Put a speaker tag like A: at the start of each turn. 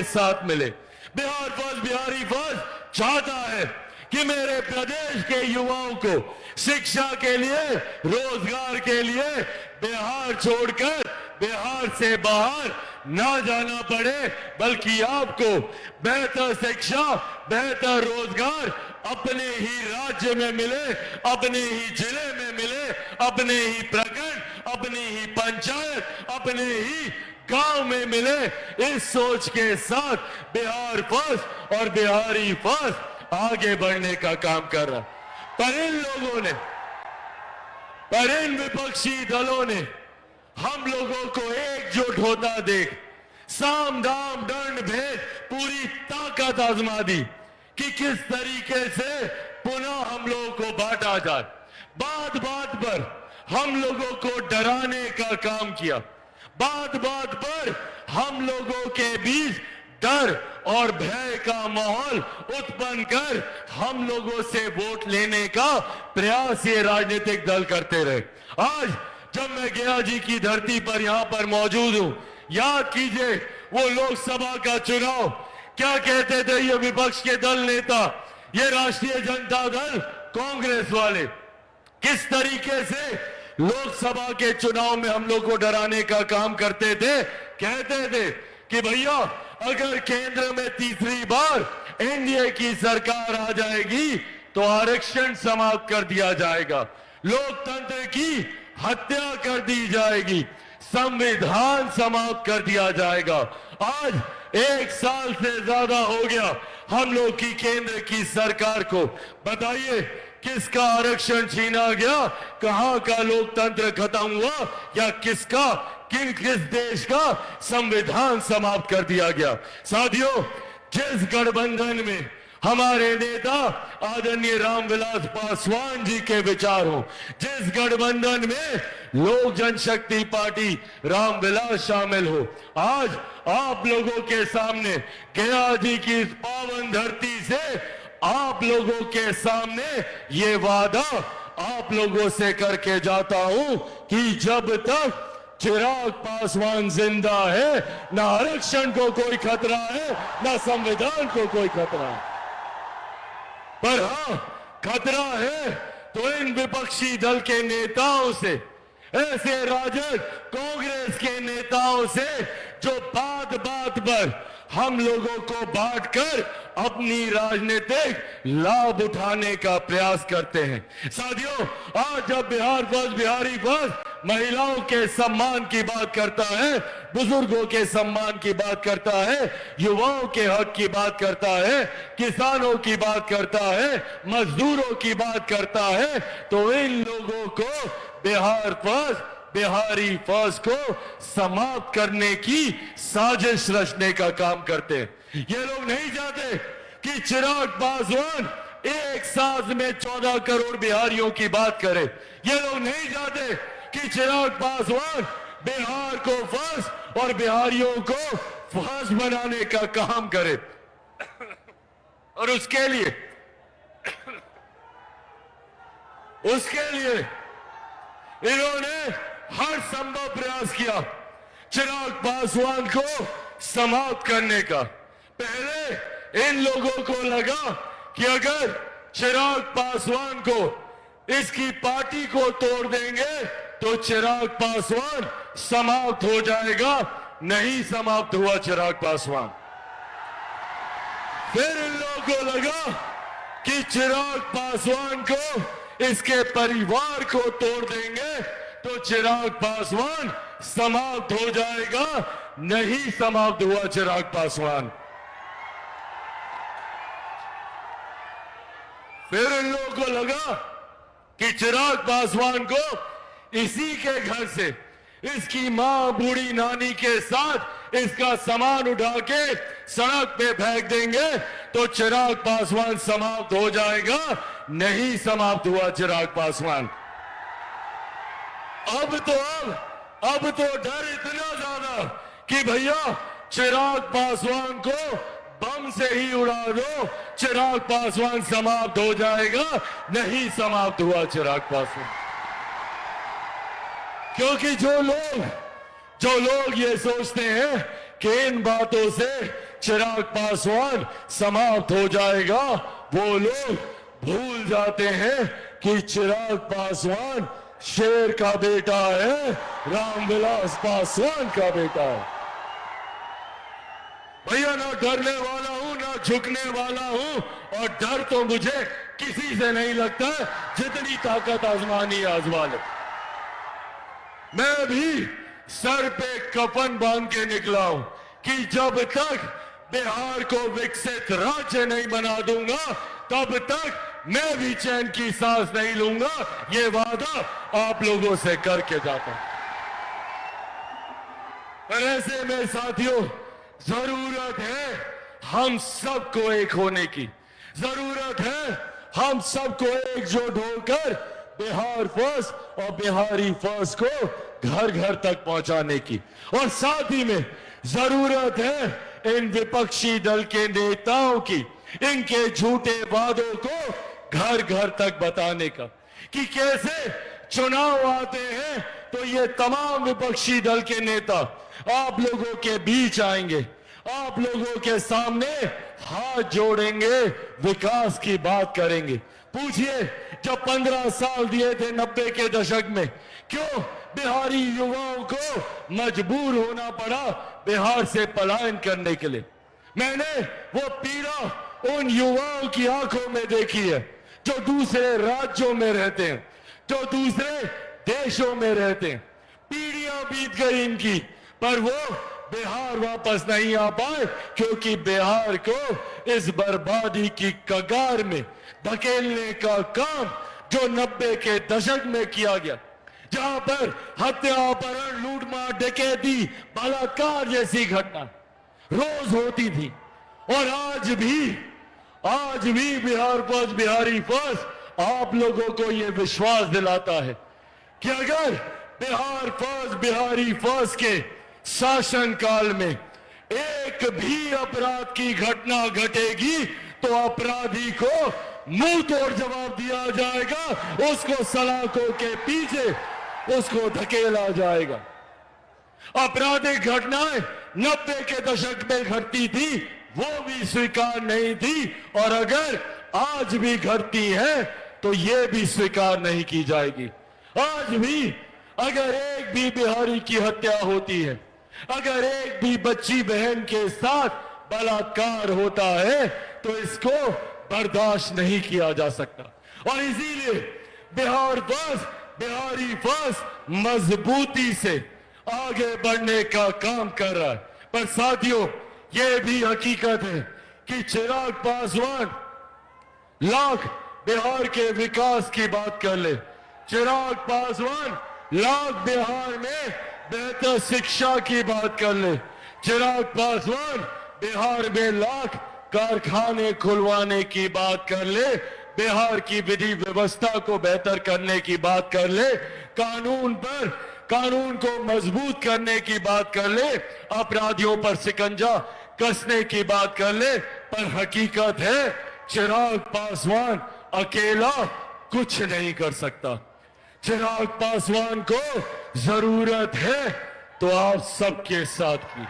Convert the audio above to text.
A: साथ मिले। Bihar first, Bihari first चाहता है कि मेरे प्रदेश के युवाओं को शिक्षा के लिए, रोजगार के लिए बिहार छोड़कर बिहार से बाहर ना जाना पड़े, बल्कि आपको बेहतर शिक्षा, बेहतर रोजगार अपने ही राज्य में मिले, अपने ही जिले में मिले, अपने ही प्रखंड, अपनी ही पंचायत, अपने ही गांव में मिले। इस सोच के साथ बिहार फर्स्ट और बिहारी फर्स्ट आगे बढ़ने का काम कर रहा। पर इन लोगों ने, पर इन विपक्षी दलों ने हम लोगों को एकजुट होता देख साम दाम दंड भेद पूरी ताकत आजमा दी कि किस तरीके से पुनः हम लोगों को बांटा जाए। बात बात पर हम लोगों को डराने का काम किया, बात बात पर हम लोगों के बीच डर और भय का माहौल उत्पन्न कर हम लोगों से वोट लेने का प्रयास ये राजनीतिक दल करते रहे। आज जब मैं गया जी की धरती पर यहां पर मौजूद हूं, याद कीजिए वो लोकसभा का चुनाव, क्या कहते थे ये विपक्ष के दल नेता, ये राष्ट्रीय जनता दल कांग्रेस वाले, किस तरीके से लोकसभा के चुनाव में हम लोग को डराने का काम करते थे। कहते थे कि भैया अगर केंद्र में तीसरी बार एनडीए की सरकार आ जाएगी तो आरक्षण समाप्त कर दिया जाएगा, लोकतंत्र की हत्या कर दी जाएगी, संविधान समाप्त कर दिया जाएगा। आज 1 साल से ज्यादा हो गया हम लोग की केंद्र की सरकार को, बताइए किसका आरक्षण छीना गया, कहां का लोकतंत्र खत्म हुआ, या किसका किस देश का संविधान समाप्त कर दिया गया। साथियों, जिस गठबंधन में हमारे नेता आदरणीय रामविलास पासवान जी के विचार हो, जिस गठबंधन में लोक जनशक्ति पार्टी रामविलास शामिल हो, आज आप लोगों के सामने गया जी की इस पावन धरती से आप लोगों के सामने ये वादा आप लोगों से करके जाता हूं कि जब तक चिराग पासवान जिंदा है, ना आरक्षण को कोई खतरा है, ना संविधान को कोई खतरा है। पर हां, खतरा है तो इन विपक्षी दल के नेताओं से, ऐसे राजद कांग्रेस के नेताओं से जो बात बात पर हम लोगों को बांटकर अपनी राजनीतिक लाभ उठाने का प्रयास करते हैं। साथियों, आज जब बिहार फर्स्ट, बिहारी फर्स्ट महिलाओं के सम्मान की बात करता है, बुजुर्गों के सम्मान की बात करता है, युवाओं के हक की बात करता है, किसानों की बात करता है, मजदूरों की बात करता है, तो इन लोगों को बिहार फर्स्ट, बिहारी फर्स्ट को समाप्त करने की साजिश रचने का काम करते हैं। ये लोग नहीं चाहते कि चिराग पासवान एक सांस में 14 करोड़ बिहारियों की बात करे। ये लोग नहीं चाहते कि चिराग पासवान बिहार को फर्स्ट और बिहारियों को फर्स्ट बनाने का काम करे। और उसके लिए इन्होंने हर संभव प्रयास किया चिराग पासवान को समाप्त करने का। पहले इन लोगों को लगा कि अगर चिराग पासवान को, इसकी पार्टी को तोड़ देंगे तो चिराग पासवान समाप्त हो जाएगा। नहीं समाप्त हुआ चिराग पासवान। फिर इन लोगों को लगा कि चिराग पासवान को, इसके परिवार को तोड़ देंगे तो चिराग पासवान समाप्त हो जाएगा। नहीं समाप्त हुआ चिराग पासवान। फिर इन लोगों को लगा कि चिराग पासवान को इसी के घर से, इसकी मां बूढ़ी नानी के साथ इसका सामान उठा के सड़क पे फेंक देंगे तो चिराग पासवान समाप्त हो जाएगा। नहीं समाप्त हुआ चिराग पासवान। अब तो डर इतना ज्यादा कि भैया चिराग पासवान को बम से ही उड़ा दो, चिराग पासवान समाप्त हो जाएगा। नहीं समाप्त हुआ चिराग पासवान। क्योंकि जो लोग ये सोचते हैं कि इन बातों से चिराग पासवान समाप्त हो जाएगा, वो लोग भूल जाते हैं कि चिराग पासवान शेर का बेटा है, रामविलास पासवान का बेटा है। भैया ना डरने वाला हूं ना झुकने वाला हूं, और डर तो मुझे किसी से नहीं लगता, जितनी ताकत आजमानी आजमा लो। मैं भी सर पे कफन बांध के निकला हूं कि जब तक बिहार को विकसित राज्य नहीं बना दूंगा तब तक मैं भी चैन की सांस नहीं लूंगा। ये वादा आप लोगों से करके जाता हूं। पर ऐसे में साथियों, जरूरत है हम सबको एक होने की, जरूरत है हम सबको एकजुट होकर बिहार फर्स्ट और बिहारी फर्स्ट को घर घर तक पहुंचाने की। और साथ ही में जरूरत है इन विपक्षी दल के नेताओं की, इनके झूठे वादों को घर घर तक बताने का कि कैसे चुनाव आते हैं तो ये तमाम विपक्षी दल के नेता आप लोगों के बीच आएंगे, आप लोगों के सामने हाथ जोड़ेंगे, विकास की बात करेंगे। पूछिए, जब 15 साल दिए थे 90 के दशक में, क्यों बिहारी युवाओं को मजबूर होना पड़ा बिहार से पलायन करने के लिए? मैंने वो पीड़ा उन युवाओं की आंखों में देखी है जो दूसरे राज्यों में रहते हैं, जो दूसरे देशों में रहते हैं। पीढ़ियां बीत गई इनकी, पर वो बिहार वापस नहीं आ पाए क्योंकि बिहार को इस बर्बादी की कगार में धकेलने का काम जो 90 के दशक में किया गया, जहां पर हत्या, अपहरण, लूटमार, डकैती, बलात्कार जैसी घटना रोज होती थी। और आज भी बिहार फर्स्ट, बिहारी फर्स्ट आप लोगों को यह विश्वास दिलाता है कि अगर बिहार फर्स्ट, बिहारी फर्स्ट के शासन काल में एक भी अपराध की घटना घटेगी तो अपराधी को मुंह तोड़ जवाब दिया जाएगा, उसको सलाखों के पीछे उसको धकेला जाएगा। आपराधिक घटनाएं 90 के दशक में घटती थी, वो भी स्वीकार नहीं थी, और अगर आज भी घटती है तो ये भी स्वीकार नहीं की जाएगी। आज भी अगर एक भी बिहारी की हत्या होती है, अगर एक भी बच्ची बहन के साथ बलात्कार होता है तो इसको बर्दाश्त नहीं किया जा सकता। और इसीलिए बिहार फर्स्ट, बिहारी फर्स्ट मजबूती से आगे बढ़ने का काम कर रहा है। पर साथियों, यह भी हकीकत है कि चिराग पासवान लाख बिहार के विकास की बात कर ले, चिराग पासवान लाख बिहार में बेहतर शिक्षा की बात कर ले, चिराग पासवान बिहार में लाख कारखाने खुलवाने की बात कर ले, बिहार की विधि व्यवस्था को बेहतर करने की बात कर ले, कानून को मजबूत करने की बात कर ले, अपराधियों पर शिकंजा कसने की बात कर ले। पर हकीकत है चिराग पासवान अकेला कुछ नहीं कर सकता। चिराग पासवान को जरूरत है तो आप सबके साथ की।